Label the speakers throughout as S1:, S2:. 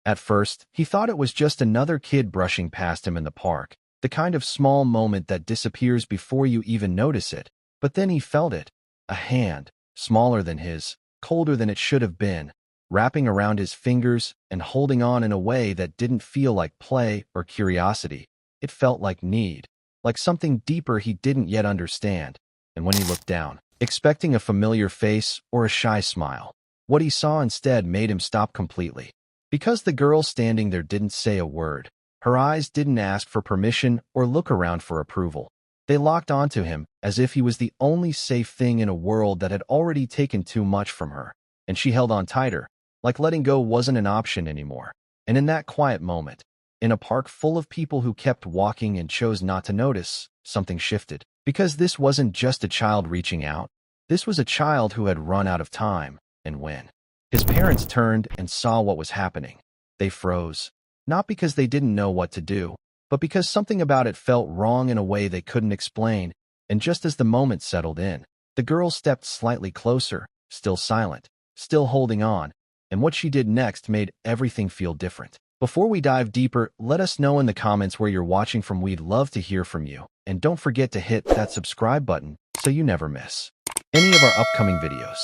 S1: At first, he thought it was just another kid brushing past him in the park, the kind of small moment that disappears before you even notice it. But then he felt it, a hand, smaller than his, colder than it should have been, wrapping around his fingers and holding on in a way that didn't feel like play or curiosity. It felt like need, like something deeper he didn't yet understand. And when he looked down, expecting a familiar face or a shy smile, what he saw instead made him stop completely. Because the girl standing there didn't say a word, her eyes didn't ask for permission or look around for approval. They locked onto him as if he was the only safe thing in a world that had already taken too much from her, and she held on tighter, like letting go wasn't an option anymore. And in that quiet moment, in a park full of people who kept walking and chose not to notice, something shifted. Because this wasn't just a child reaching out, this was a child who had run out of time. And when his parents turned and saw what was happening, they froze. Not because they didn't know what to do, but because something about it felt wrong in a way they couldn't explain. And just as the moment settled in, the girl stepped slightly closer, still silent, still holding on, and what she did next made everything feel different. Before we dive deeper, let us know in the comments where you're watching from. We'd love to hear from you. And don't forget to hit that subscribe button so you never miss any of our upcoming videos.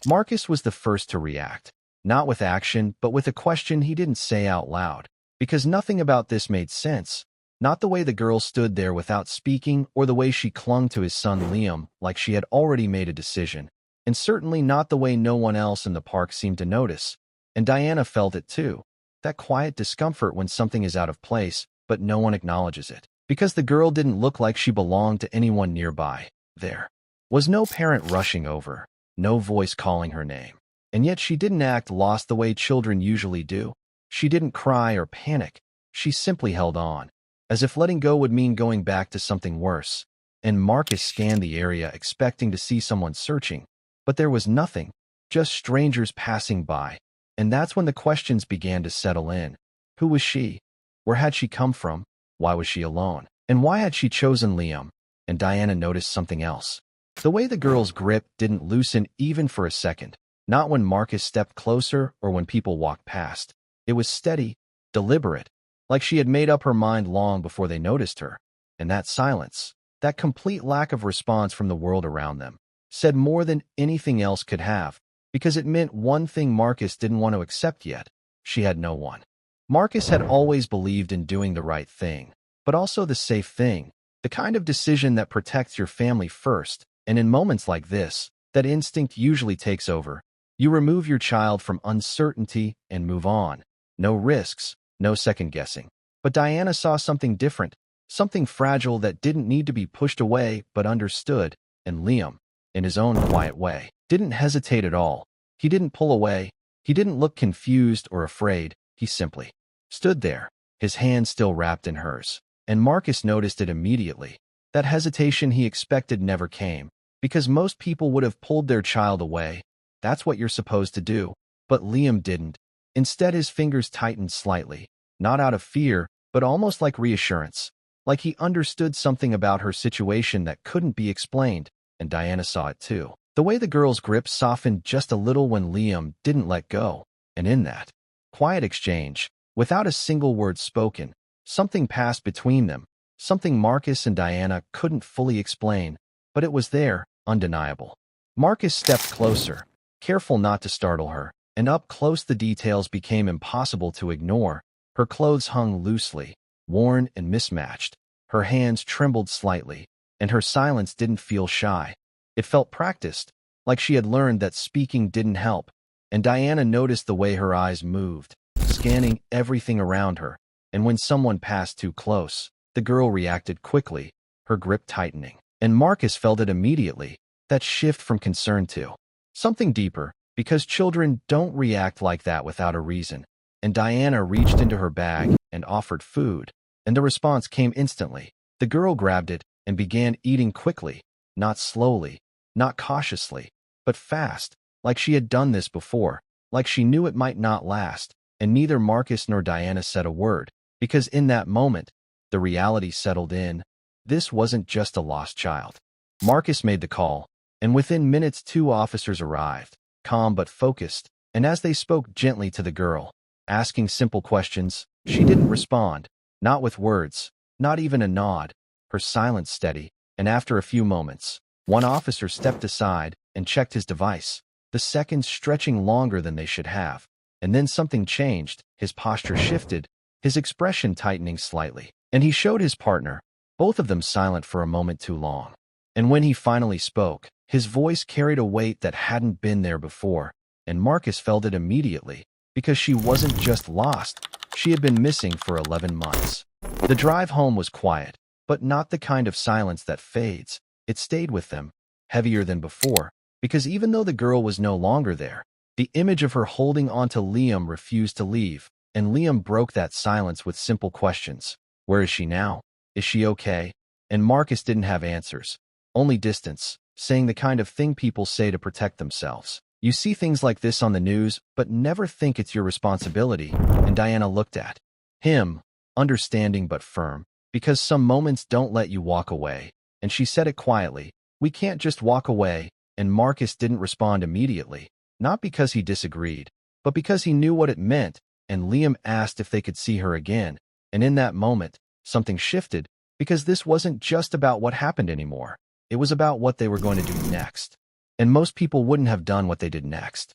S1: Marcus was the first to react, not with action, but with a question he didn't say out loud, because nothing about this made sense. Not the way the girl stood there without speaking, or the way she clung to his son Liam like she had already made a decision, and certainly not the way no one else in the park seemed to notice. And Diana felt it too, that quiet discomfort when something is out of place, but no one acknowledges it. Because the girl didn't look like she belonged to anyone nearby. There was no parent rushing over, no voice calling her name. And yet she didn't act lost the way children usually do. She didn't cry or panic. She simply held on, as if letting go would mean going back to something worse. And Marcus scanned the area expecting to see someone searching, but there was nothing, just strangers passing by. And that's when the questions began to settle in. Who was she? Where had she come from? Why was she alone? And why had she chosen Liam? And Diana noticed something else. The way the girl's grip didn't loosen even for a second, not when Marcus stepped closer or when people walked past. It was steady, deliberate, like she had made up her mind long before they noticed her. And that silence, that complete lack of response from the world around them, said more than anything else could have, because it meant one thing Marcus didn't want to accept yet. She had no one. Marcus had always believed in doing the right thing, but also the safe thing, the kind of decision that protects your family first. And in moments like this, that instinct usually takes over. You remove your child from uncertainty and move on. No risks, no second guessing. But Diana saw something different, something fragile that didn't need to be pushed away but understood. And Liam, in his own quiet way, didn't hesitate at all. He didn't pull away. He didn't look confused or afraid. He simply stood there, his hand still wrapped in hers. And Marcus noticed it immediately. That hesitation he expected never came, because most people would have pulled their child away. That's what you're supposed to do. But Liam didn't. Instead, his fingers tightened slightly, not out of fear, but almost like reassurance, like he understood something about her situation that couldn't be explained. And Diana saw it too. The way the girl's grip softened just a little when Liam didn't let go. And in that quiet exchange, without a single word spoken, something passed between them, something Marcus and Diana couldn't fully explain, but it was there, undeniable. Marcus stepped closer, careful not to startle her, and up close the details became impossible to ignore. Her clothes hung loosely, worn and mismatched. Her hands trembled slightly, and her silence didn't feel shy. It felt practiced, like she had learned that speaking didn't help. And Diana noticed the way her eyes moved, scanning everything around her. And when someone passed too close, the girl reacted quickly, her grip tightening. And Marcus felt it immediately, that shift from concern to something deeper, because children don't react like that without a reason. And Diana reached into her bag and offered food, and the response came instantly. The girl grabbed it and began eating quickly, not slowly, not cautiously, but fast, like she had done this before, like she knew it might not last. And neither Marcus nor Diana said a word, because in that moment, the reality settled in. This wasn't just a lost child. Marcus made the call, and within minutes 2 officers arrived, calm but focused, and as they spoke gently to the girl, asking simple questions. She didn't respond, not with words, not even a nod, her silence steady, and after a few moments, one officer stepped aside and checked his device, the seconds stretching longer than they should have. And then something changed, his posture shifted, his expression tightening slightly, and he showed his partner, both of them silent for a moment too long. And when he finally spoke, his voice carried a weight that hadn't been there before, and Marcus felt it immediately, because she wasn't just lost, she had been missing for 11 months. The drive home was quiet, but not the kind of silence that fades. It stayed with them, heavier than before, because even though the girl was no longer there, the image of her holding onto Liam refused to leave, and Liam broke that silence with simple questions. Where is she now? Is she okay? And Marcus didn't have answers, only distance, saying the kind of thing people say to protect themselves. You see things like this on the news, but never think it's your responsibility, and Diana looked at him, understanding but firm, because some moments don't let you walk away, and she said it quietly, we can't just walk away, and Marcus didn't respond immediately, not because he disagreed, but because he knew what it meant, and Liam asked if they could see her again, and in that moment, something shifted, because this wasn't just about what happened anymore, it was about what they were going to do next. And most people wouldn't have done what they did next.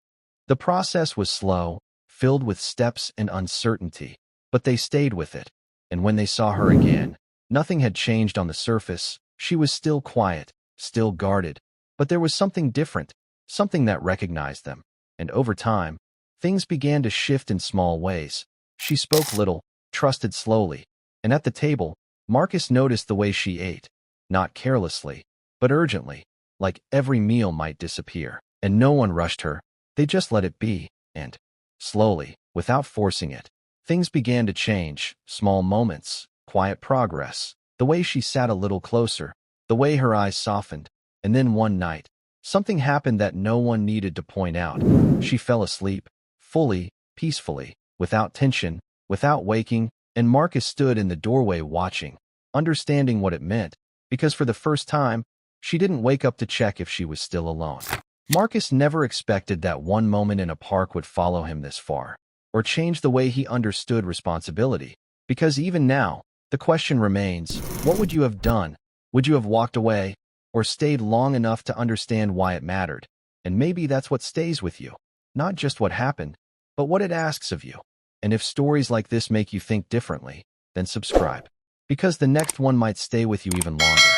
S1: The process was slow, filled with steps and uncertainty, but they stayed with it, and when they saw her again, nothing had changed on the surface, she was still quiet, still guarded, but there was something different, something that recognized them, and over time, things began to shift in small ways. She spoke little, trusted slowly, and at the table, Marcus noticed the way she ate, not carelessly, but urgently, like every meal might disappear, and no one rushed her, they just let it be, and, slowly, without forcing it, things began to change, small moments, quiet progress, the way she sat a little closer, the way her eyes softened, and then one night, something happened that no one needed to point out. She fell asleep, fully, peacefully, without tension, without waking, and Marcus stood in the doorway watching, understanding what it meant, because for the first time, she didn't wake up to check if she was still alone. Marcus never expected that one moment in a park would follow him this far, or change the way he understood responsibility, because even now, the question remains, what would you have done? Would you have walked away, or stayed long enough to understand why it mattered? And maybe that's what stays with you, not just what happened, but what it asks of you. And if stories like this make you think differently, then subscribe, because the next one might stay with you even longer.